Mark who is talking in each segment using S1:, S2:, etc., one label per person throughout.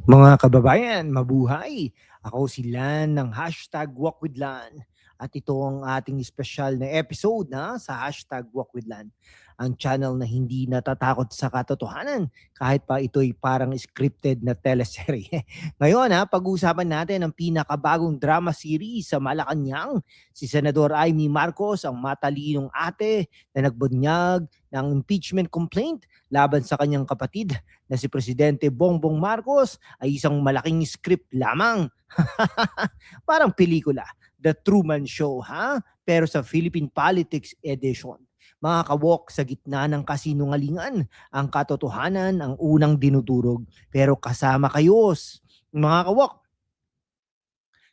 S1: Mga kababayan, mabuhay! Ako si Lan ng hashtag Walk with Lan. At ito ang ating special na episode sa hashtag Walk with Lan. Ang channel na hindi natatakot sa katotohanan kahit pa ito'y parang scripted na teleserye. Ngayon pag-uusapan natin ang pinakabagong drama series sa Malacanang. Si Senador Amy Marcos, ang matalinong ate na nagbunyag ng impeachment complaint laban sa kanyang kapatid na si Presidente Bongbong Marcos ay isang malaking script lamang. Parang pelikula, The Truman Show pero sa Philippine Politics Edition. Mga kawok, sa gitna ng kasinungalingan, ang katotohanan ang unang dinudurog. Pero kasama kayo, mga kawok,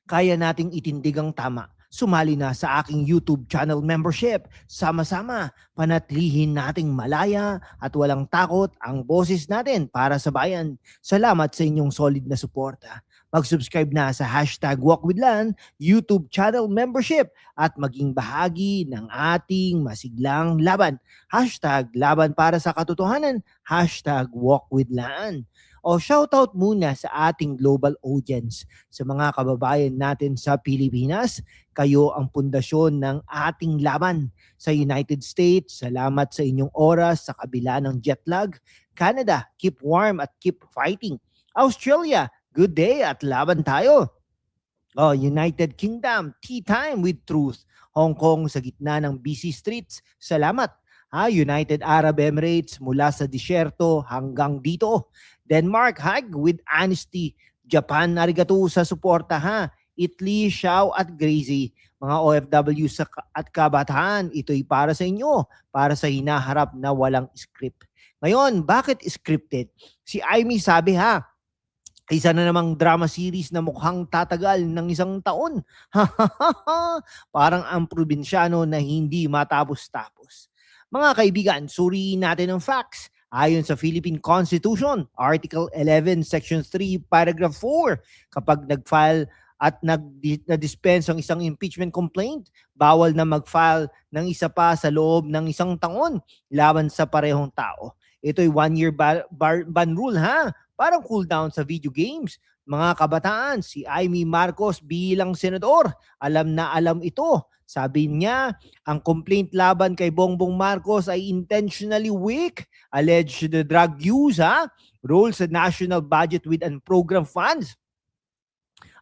S1: kaya nating itindig ang tama. Sumali na sa aking YouTube channel membership. Sama-sama, panatlihin nating malaya at walang takot ang boses natin para sa bayan. Salamat sa inyong solid na suporta. Mag-subscribe na sa hashtag WalkWithLan YouTube channel membership at maging bahagi ng ating masiglang laban. Hashtag laban para sa katotohanan. Hashtag WalkWithLan. O shoutout muna sa ating global audience, sa mga kababayan natin sa Pilipinas. Kayo ang pundasyon ng ating laban. Sa United States, salamat sa inyong oras sa kabila ng jet lag. Canada, keep warm at keep fighting. Australia, good day at laban tayo. United Kingdom, tea time with truth. Hong Kong, sa gitna ng busy streets, salamat. United Arab Emirates, mula sa disyerto hanggang dito. Denmark, hag with honesty. Japan, arigato sa suporta Italy, Shao at Gracie. Mga OFW at kabataan, ito'y para sa inyo, para sa hinaharap na walang script. Ngayon, bakit scripted? Si Amy sabi isa na namang drama series na mukhang tatagal ng 1 taon. Parang ang probinsyano na hindi matapos-tapos. Mga kaibigan, suriin natin ang facts. Ayon sa Philippine Constitution, Article 11, Section 3, Paragraph 4, kapag nag-file at na-dispense ang isang impeachment complaint, bawal na mag-file ng isa pa sa loob ng 1 taon laban sa parehong tao. Ito'y 1-year ban rule Parang cool down sa video games. Mga kabataan, si Amy Marcos bilang senador, alam na alam ito. Sabi niya, ang complaint laban kay Bongbong Marcos ay intentionally weak, alleged drug use, role sa national budget with unprogrammed funds,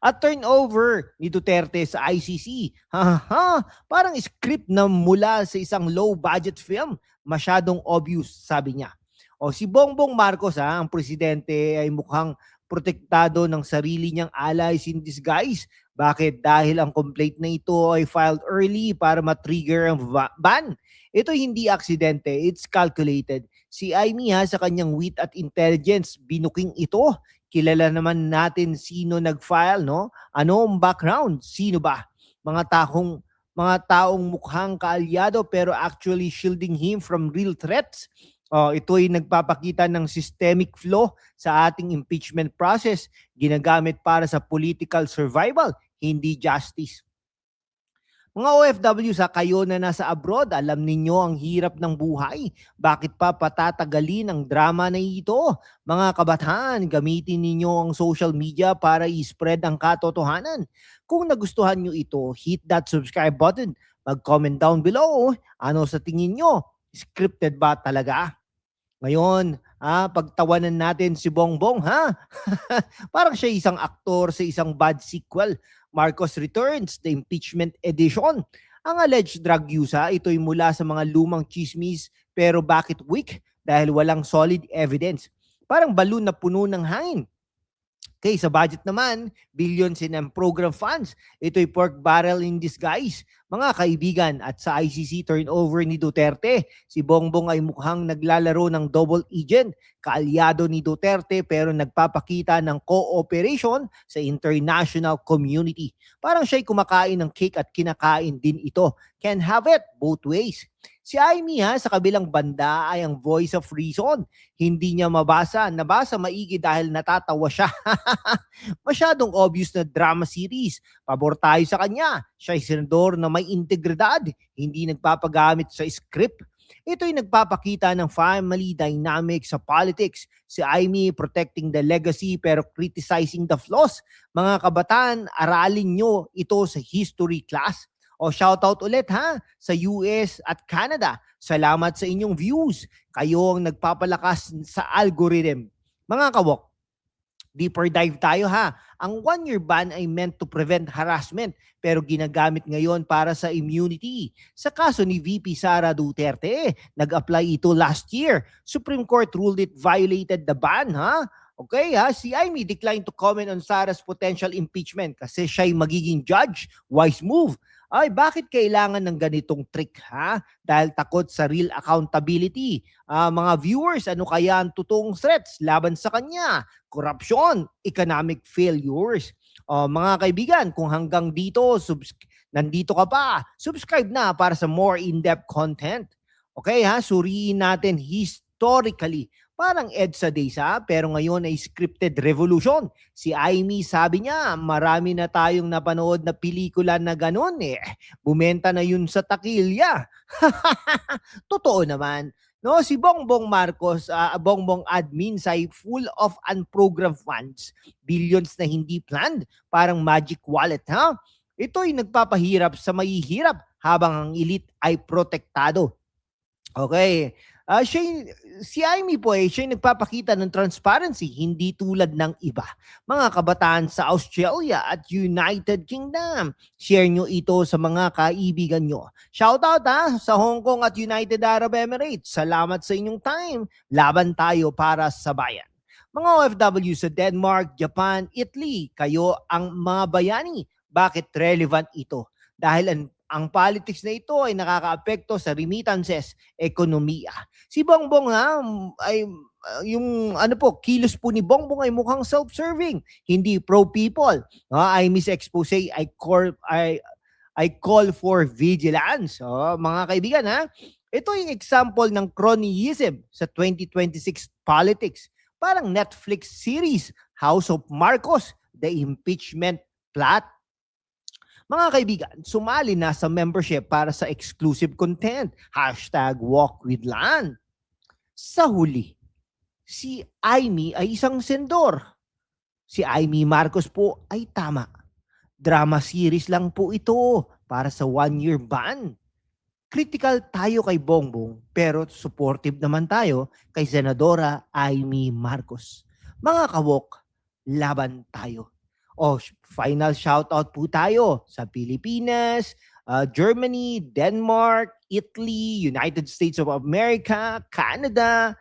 S1: at turnover ni Duterte sa ICC. Parang script na mula sa isang low-budget film. Masyadong obvious, sabi niya. Si Bongbong Marcos, ang presidente, ay mukhang protektado ng sarili niyang allies in disguise. Bakit? Dahil ang complaint na ito ay filed early para matrigger ang ban. Ito hindi aksidente, it's calculated. Si Amy sa kanyang wit at intelligence, binuking ito. Kilala naman natin sino nag-file, no? Ano ang background? Sino ba? Mga taong mukhang kaalyado pero actually shielding him from real threats. Ito ay nagpapakita ng systemic flaw sa ating impeachment process, ginagamit para sa political survival, hindi justice. Mga OFW, kayo na nasa abroad, alam ninyo ang hirap ng buhay. Bakit pa patatagalin ang drama na ito? Mga kabataan, gamitin ninyo ang social media para i-spread ang katotohanan. Kung nagustuhan nyo ito, hit that subscribe button. Mag-comment down below. Ano sa tingin nyo? Scripted ba talaga? Ngayon, pagtawanan natin si Bongbong, Parang siya isang aktor sa isang bad sequel. Marcos Returns, the impeachment edition. Ang alleged drug use, ito'y mula sa mga lumang chismis, pero bakit weak? Dahil walang solid evidence. Parang balon na puno ng hangin. Okay, sa budget naman, billions in program funds. Ito'y pork barrel in disguise. Mga kaibigan, at sa ICC turnover ni Duterte, si Bongbong ay mukhang naglalaro ng double agent, kaalyado ni Duterte pero nagpapakita ng cooperation sa international community. Parang siya'y kumakain ng cake at kinakain din ito. Can have it both ways. Si Amy sa kabilang banda ay ang voice of reason. Hindi niya nabasa maigi dahil natatawa siya. Masyadong obvious na drama series. Pabor tayo sa kanya. Siya ay senador na may integridad, hindi nagpapagamit sa script. Ito'y nagpapakita ng family dynamic sa politics. Si Amy protecting the legacy pero criticizing the flaws. Mga kabataan, aralin nyo ito sa history class. O shoutout ulit ha sa US at Canada. Salamat sa inyong views. Kayo ang nagpapalakas sa algorithm. Mga kawok, deeper dive tayo ha. Ang 1-year ban ay meant to prevent harassment pero ginagamit ngayon para sa immunity. Sa kaso ni VP Sara Duterte, nag-apply ito last year. Supreme Court ruled it violated the ban ha. Okay ha, si Amy declined to comment on Sara's potential impeachment kasi siya'y magiging judge. Wise move. Ay, bakit kailangan ng ganitong trick ha? Dahil takot sa real accountability. Mga viewers, ano kaya ang totoong threats laban sa kanya? Korupsyon, economic failures. Mga kaibigan, kung hanggang dito, nandito ka pa, subscribe na para sa more in-depth content. Okay ha, suriin natin historically. Parang EDSA days ha, pero ngayon ay scripted revolution. Si Amy sabi niya, marami na tayong napanood na pelikula na ganun eh. Bumenta na yun sa takilya. Totoo naman. No, si Bongbong Marcos, Bongbong admin ay full of unprogrammed funds. Billions na hindi planned, parang magic wallet ha. Ito'y nagpapahirap sa mahihirap habang ang elite ay protektado. Okay. Si Amy po siya nagpapakita ng transparency, hindi tulad ng iba. Mga kabataan sa Australia at United Kingdom, share nyo ito sa mga kaibigan nyo. Shoutout sa Hong Kong at United Arab Emirates. Salamat sa inyong time. Laban tayo para sa bayan. Mga OFW sa Denmark, Japan, Italy, kayo ang mga bayani. Bakit relevant ito? Dahil ang politics na ito ay nakakaapekto sa remittances, ekonomiya. Si Bongbong ay yung kilos po ni Bongbong ay mukhang self-serving, hindi pro-people. I mis-expose, I call for vigilance. Mga kaibigan ito yung example ng cronyism sa 2026 politics. Parang Netflix series, House of Marcos, The Impeachment Plot. Mga kaibigan, sumali na sa membership para sa exclusive content. #WalkWithLan. Sa huli, si Amy ay isang sendor. Si Amy Marcos po ay tama. Drama series lang po ito para sa 1-year ban. Critical tayo kay Bongbong pero supportive naman tayo kay Senadora Amy Marcos. Mga kawok, laban tayo. Final shoutout po tayo sa Pilipinas, Germany, Denmark, Italy, United States of America, Canada,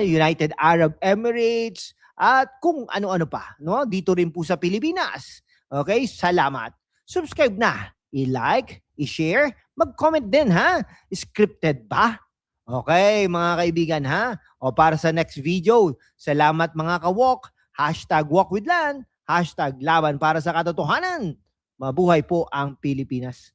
S1: United Arab Emirates, at kung ano-ano pa. No? Dito rin po sa Pilipinas. Okay, salamat. Subscribe na. I-like, i-share, mag-comment din ha. Scripted ba? Okay, mga kaibigan ha. Para sa next video, salamat mga kawok. #WalkWithLan. #laban para sa katotohanan. Mabuhay po ang Pilipinas.